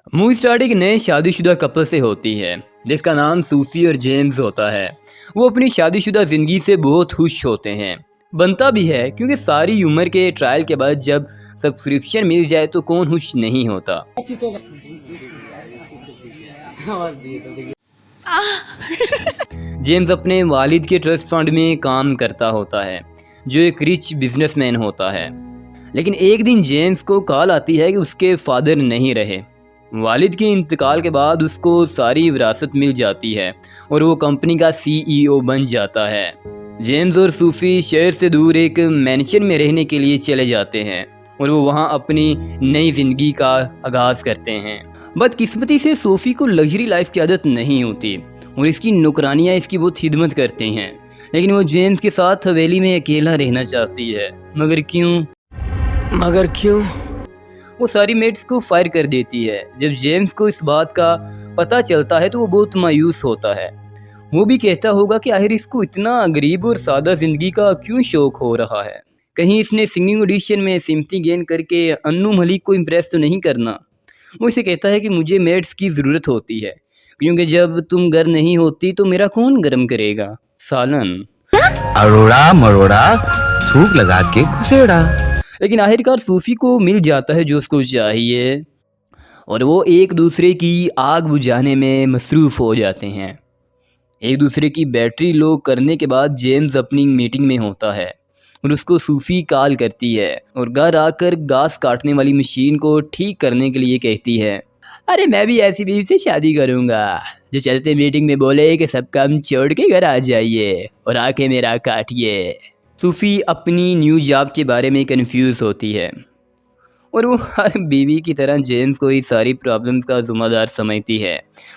Movie start एक नए शादीशुदा कपल से होती है जिसका नाम सूफी और जेम्स होता है। वो अपनी शादीशुदा ज़िंदगी से बहुत खुश होते हैं। बनता भी है क्योंकि सारी उम्र के ट्रायल के बाद जब सब्सक्रिप्शन मिल जाए तो कौन खुश नहीं होता। जेम्स अपने वालिद के ट्रस्ट फंड में काम करता होता है जो एक रिच बिजनेसमैन होता है। लेकिन एक दिन जेम्स को कॉल आती है कि उसके फादर नहीं रहे। वालिद के इंतकाल के बाद उसको सारी विरासत मिल जाती है और वो कंपनी का सीईओ बन जाता है। जेम्स और सूफी शहर से दूर एक मैंशन में रहने के लिए चले जाते हैं और वो वहाँ अपनी नई ज़िंदगी का आगाज़ करते हैं। बदकिस्मती से सोफ़ी को लग्जरी लाइफ की आदत नहीं होती और इसकी नौकरानियाँ इसकी बहुत खिदमत करती हैं। लेकिन वो जेम्स के साथ हवेली में अकेला रहना चाहती है। मगर क्यों वो सारी मेट्स को फायर कर देती है। जब जेम्स को इस बात का पता चलता है तो वो बहुत मायूस होता है। वो भी कहता होगा कि आखिर इसको इतना गरीब और सादा ज़िंदगी का क्यों शौक हो रहा है। कहीं इसने सिंगिंग ऑडिशन में सिम्पथी गेन करके अन्नू मलिक को इम्प्रेस तो नहीं करना। वो इसे कहता है कि मुझे मेट्स की ज़रूरत होती है क्योंकि जब तुम घर नहीं होती तो मेरा कौन गर्म करेगा सालन। अरोड़ा मरोड़ा थूक लगा के खुसेड़ा। लेकिन आखिरकार सूफी को मिल जाता है जो उसको चाहिए और वो एक दूसरे की आग बुझाने में मसरूफ़ हो जाते हैं। एक दूसरे की बैटरी लो करने के बाद जेम्स अपनी मीटिंग में होता है और उसको सूफी कॉल करती है और घर आकर घास काटने वाली मशीन को ठीक करने के लिए कहती है, अरे मैं भी ऐसी बीवी से शादी करूँगा जो चलते मीटिंग में बोले कि सब काम छोड़ के घर आ जाइए और आके मेरा काटिए। सूफी अपनी न्यू जॉब के बारे में कंफ्यूज होती है और वो हर बीवी की तरह जेम्स को ही सारी प्रॉब्लम्स का ज़िम्मेदार समझती है।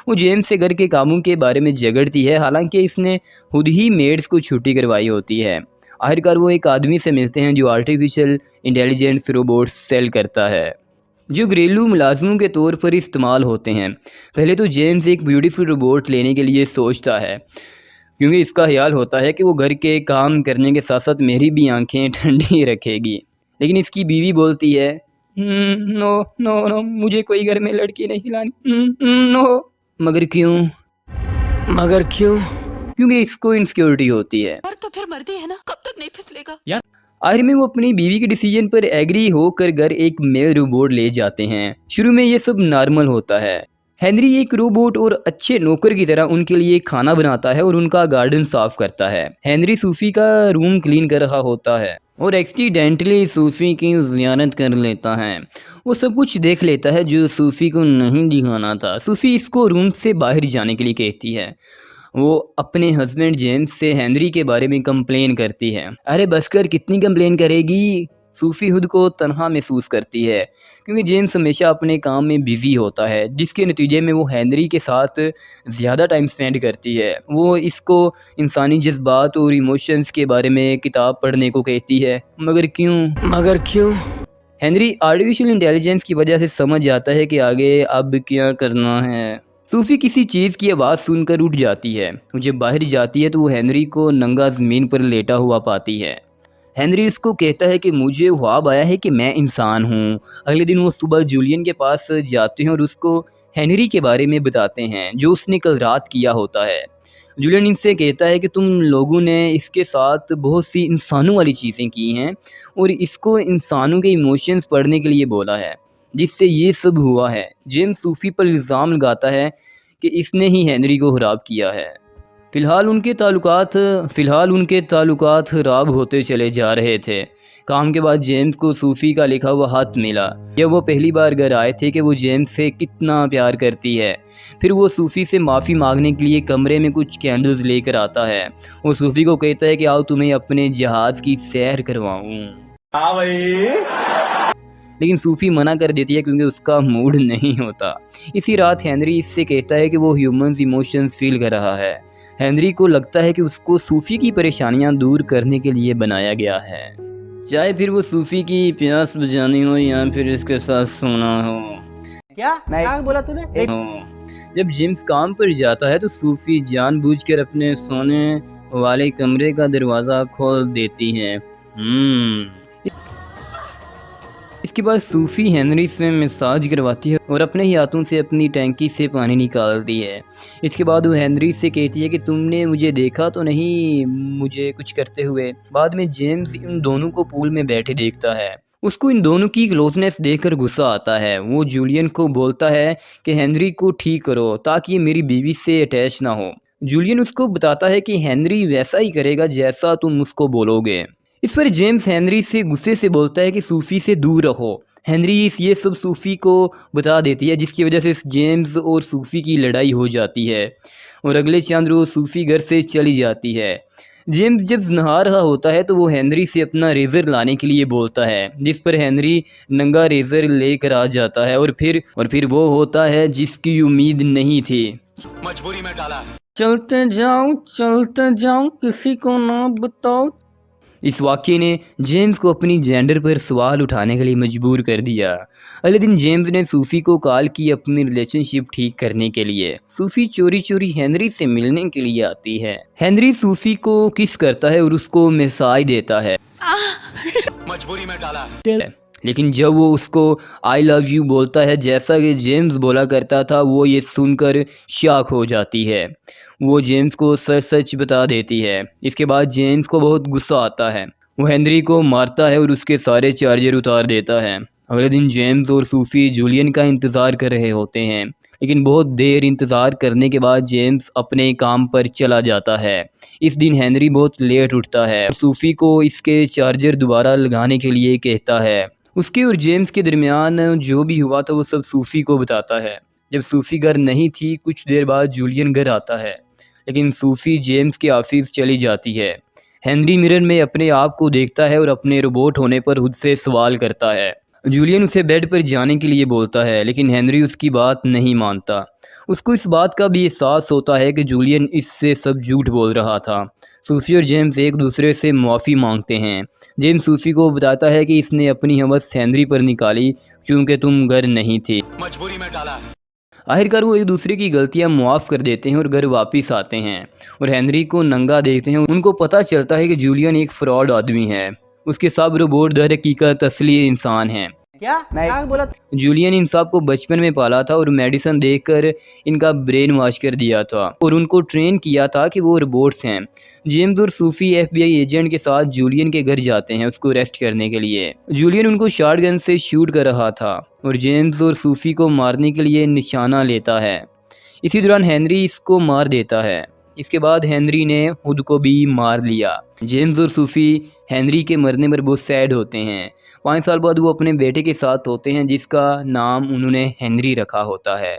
वो जेम्स से घर के कामों के बारे में झगड़ती है, हालांकि इसने खुद ही मेड्स को छुट्टी करवाई होती है। आखिरकार वो एक आदमी से मिलते हैं जो आर्टिफिशियल इंटेलिजेंस रोबोट सेल करता है जो घरेलू मुलाजमों के तौर पर इस्तेमाल होते हैं। पहले तो जेम्स एक ब्यूटीफुल रोबोट लेने के लिए सोचता है क्योंकि इसका ख्याल होता है कि वो घर के काम करने के साथ साथ मेरी भी आंखें ठंडी रखेगी। लेकिन इसकी बीवी बोलती है, नो नो नो, मुझे कोई घर में लड़की नहीं लानी। नो। मगर क्यों क्योंकि इसको इनसिक्योरिटी होती है। पर तो फिर मर्दी है ना, कब तक नहीं फिसलेगा। आखिर में वो अपनी बीवी के डिसीजन पर एग्री होकर घर एक मेल रोबोट ले जाते हैं। शुरू में ये सब नॉर्मल होता है। हेनरी एक रोबोट और अच्छे नौकर की तरह उनके लिए खाना बनाता है और उनका गार्डन साफ करता है। हेनरी सूफी का रूम क्लीन कर रहा होता है और एक्सीडेंटली सूफी की ज़ियारत कर लेता है। वो सब कुछ देख लेता है जो सूफी को नहीं दिखाना था। सूफी इसको रूम से बाहर जाने के लिए कहती है। वो अपने हस्बैंड जेम्स से हेनरी के बारे में कंप्लेन करती है। अरे बस कर, कितनी कंप्लेन करेगी। सूफी खुद को तनहा महसूस करती है क्योंकि जेम्स हमेशा अपने काम में बिजी होता है, जिसके नतीजे में वो हेनरी के साथ ज़्यादा टाइम स्पेंड करती है। वो इसको इंसानी जज्बात और इमोशंस के बारे में किताब पढ़ने को कहती है। मगर क्यों हेनरी आर्टिफिशियल इंटेलिजेंस की वजह से समझ जाता है कि आगे अब क्या करना है। सूफी किसी चीज़ की आवाज़ सुनकर उठ जाती है। जब बाहर जाती है तो वो हेनरी को नंगा ज़मीन पर लेटा हुआ पाती है। हेनरी उसको कहता है कि मुझे ख्वाब आया है कि मैं इंसान हूँ। अगले दिन वो सुबह जूलियन के पास जाते हैं और उसको हेनरी के बारे में बताते हैं जो उसने कल रात किया होता है। जूलियन इनसे कहता है कि तुम लोगों ने इसके साथ बहुत सी इंसानों वाली चीज़ें की हैं और इसको इंसानों के इमोशंस पढ़ने के लिए बोला है, जिससे ये सब हुआ है। जेम्स सूफी पर इल्ज़ाम लगाता है कि इसने ही हेनरी को खराब किया है। फ़िलहाल उनके ताल्लुकात खराब होते चले जा रहे थे। काम के बाद जेम्स को सूफी का लिखा हुआ खत मिला। जब वो पहली बार घर आए थे कि वो जेम्स से कितना प्यार करती है। फिर वो सूफी से माफ़ी मांगने के लिए कमरे में कुछ कैंडल्स लेकर आता है। वो सूफी को कहता है कि आओ तुम्हें अपने जहाज़ की सैर करवाऊँ। लेकिन सूफी मना कर देती है क्योंकि उसका मूड नहीं होता। इसी रात हेनरी इससे कहता है कि वो ह्यूमंस इमोशंस फील कर रहा है। हेनरी को लगता है कि उसको सूफी की परेशानियां दूर करने के लिए बनाया गया है, चाहे फिर वो सूफी की प्यास बुझानी हो या फिर इसके साथ सोना हो। क्या बोला तूने? जब जेम्स काम पर जाता है तो सूफी जानबूझकर अपने सोने वाले कमरे का दरवाज़ा खोल देती है। इसके बाद सूफी हेनरी से मसाज करवाती है और अपने ही हाथों से अपनी टैंकी से पानी निकालती है। इसके बाद वो हेनरी से कहती है कि तुमने मुझे देखा तो नहीं मुझे कुछ करते हुए। बाद में जेम्स इन दोनों को पूल में बैठे देखता है। उसको इन दोनों की क्लोजनेस देखकर गुस्सा आता है। वो जूलियन को बोलता है कि हेनरी को ठीक करो ताकि ये मेरी बीवी से अटैच ना हो। जूलियन उसको बताता है कि हेनरी वैसा ही करेगा जैसा तुम उसको बोलोगे। इस पर जेम्स हेनरी से गुस्से से बोलता है कि सूफी से दूर रहो। हेनरी ये सब सूफी को बता देती है, जिसकी वजह से जेम्स और सूफी की लड़ाई हो जाती है और अगले चांद रोज सूफी घर से चली जाती है। जेम्स जब नहा रहा होता है तो वो हेनरी से अपना रेज़र लाने के लिए बोलता है, जिस पर हेनरी नंगा रेज़र लेकर आ जाता है और फिर वो होता है जिसकी उम्मीद नहीं थी। मजबूरी में डाला है। चलते जाओ किसी को ना बताओ। इस वाक्य ने जेम्स को अपनी जेंडर पर सवाल उठाने के लिए मजबूर कर दिया। अगले दिन जेम्स ने सूफी को कॉल की अपनी रिलेशनशिप ठीक करने के लिए। सूफी चोरी चोरी हेनरी से मिलने के लिए आती है। हेनरी सूफी को किस करता है और उसको मसाज देता है। मजबूरी में डाला है। लेकिन जब वो उसको आई लव यू बोलता है जैसा कि जेम्स बोला करता था, वो ये सुनकर शॉक हो जाती है। वो जेम्स को सच सच बता देती है। इसके बाद जेम्स को बहुत गुस्सा आता है। वो हेनरी को मारता है और उसके सारे चार्जर उतार देता है। अगले दिन जेम्स और सूफी जूलियन का इंतज़ार कर रहे होते हैं, लेकिन बहुत देर इंतज़ार करने के बाद जेम्स अपने काम पर चला जाता है। इस दिन हेनरी बहुत लेट उठता है। सूफी को इसके चार्जर दोबारा लगाने के लिए कहता है। उसके और जेम्स के दरमियान जो भी हुआ था वो सब सूफी को बताता है। जब सूफी घर नहीं थी, कुछ देर बाद जूलियन घर आता है, लेकिन सूफी जेम्स के ऑफिस चली जाती है। हेनरी मिरर में अपने आप को देखता है और अपने रोबोट होने पर खुद से सवाल करता है। जूलियन उसे बेड पर जाने के लिए बोलता है, लेकिन हेनरी उसकी बात नहीं मानता। उसको इस बात का भी एहसास होता है कि जूलियन इससे सब झूठ बोल रहा था। सूफी और जेम्स एक दूसरे से माफ़ी मांगते हैं। जेम्स सूफी को बताता है कि इसने अपनी हवस हेनरी पर निकाली क्योंकि तुम घर नहीं थे। मजबूरी में डाला है। आखिरकार वो एक दूसरे की गलतियां मुआफ़ कर देते हैं और घर वापस आते हैं और हेनरी को नंगा देखते हैं। उनको पता चलता है कि जूलियन एक फ्रॉड आदमी है। उसके सब रोबोट दर हकीकत असली इंसान हैं। क्या बोला? जूलियन इन सब को बचपन में पाला था और मेडिसिन देकर इनका ब्रेन वॉश कर दिया था और उनको ट्रेन किया था कि वो रोबोट्स हैं। जेम्स और सूफी FBI एजेंट के साथ जूलियन के घर जाते हैं उसको अरेस्ट करने के लिए। जूलियन उनको शॉटगन से शूट कर रहा था और जेम्स और सूफी को मारने के लिए निशाना लेता है। इसी दौरान हेनरी इसको मार देता है। इसके बाद हेनरी ने खुद को भी मार लिया। जेम्स और सूफी हेनरी के मरने पर बहुत सैड होते हैं। 5 साल बाद वो अपने बेटे के साथ होते हैं जिसका नाम उन्होंने हेनरी रखा होता है।